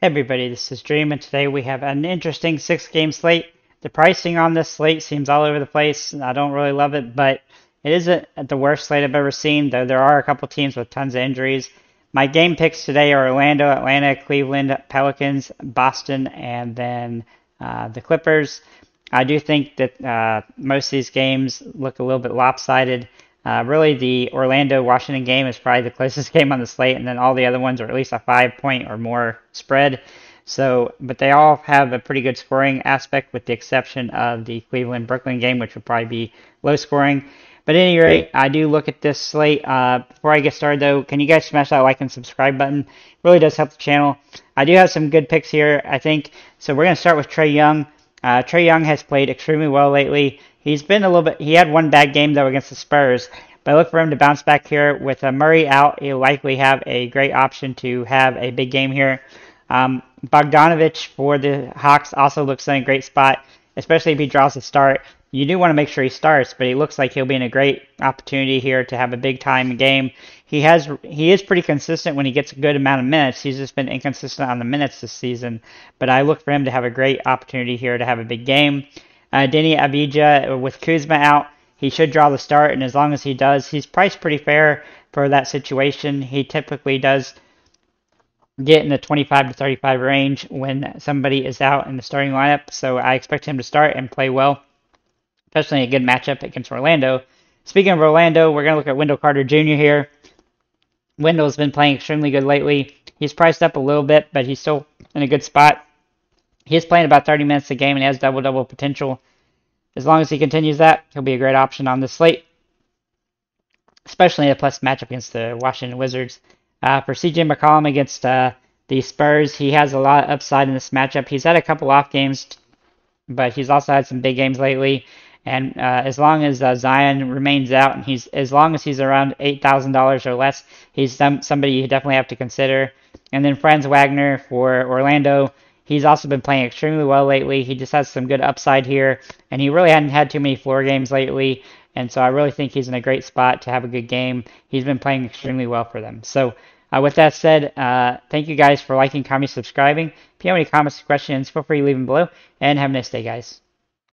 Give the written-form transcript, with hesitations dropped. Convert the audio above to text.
Everybody, this is Dream, and today we have an interesting 6-game slate. The pricing on this slate seems all over the place, and I don't really love it, but it isn't the worst slate I've ever seen, though there are a couple teams with tons of injuries. My game picks today are Orlando, Atlanta, Cleveland, Pelicans, Boston, and then the Clippers. I do think that most of these games look a little bit lopsided. Really, the Orlando-Washington game is probably the closest game on the slate, and then all the other ones are at least a 5-point or more spread. So, but they all have a pretty good scoring aspect, with the exception of the Cleveland-Brooklyn game, which would probably be low scoring. But at any rate, I do look at this slate. Before I get started, though, can you guys smash that like and subscribe button? It really does help the channel. I do have some good picks here, I think. So we're going to start with Trae Young. Trae Young has played extremely well lately. He's been a little bit, he had one bad game, though, against the Spurs. But I look for him to bounce back here. With Murray out, he'll likely have a great option to have a big game here. Bogdanovich for the Hawks also looks in a great spot, especially if he draws a start. You do want to make sure he starts, but he looks like he'll be in a great opportunity here to have a big-time game. He is pretty consistent when he gets a good amount of minutes. He's just been inconsistent on the minutes this season. But I look for him to have a great opportunity here to have a big game. Denny Avdija, with Kuzma out, he should draw the start, and as long as he does, he's priced pretty fair for that situation. He typically does get in the 25 to 35 range when somebody is out in the starting lineup, so I expect him to start and play well, especially in a good matchup against Orlando. Speaking of Orlando, we're going to look at Wendell Carter Jr. here. Wendell's been playing extremely good lately. He's priced up a little bit, but he's still in a good spot. He's playing about 30 minutes a game and has double-double potential. As long as he continues that, he'll be a great option on this slate, especially in a plus matchup against the Washington Wizards. For CJ McCollum against the Spurs, he has a lot of upside in this matchup. He's had a couple off games, but he's also had some big games lately. And as long as Zion remains out, and as long as he's around $8,000 or less, he's somebody you definitely have to consider. And then Franz Wagner for Orlando. He's also been playing extremely well lately. He just has some good upside here, and he really hadn't had too many floor games lately, and so I really think he's in a great spot to have a good game. He's been playing extremely well for them. So with that said, thank you guys for liking, commenting, subscribing. If you have any comments or questions, feel free to leave them below, and have a nice day, guys.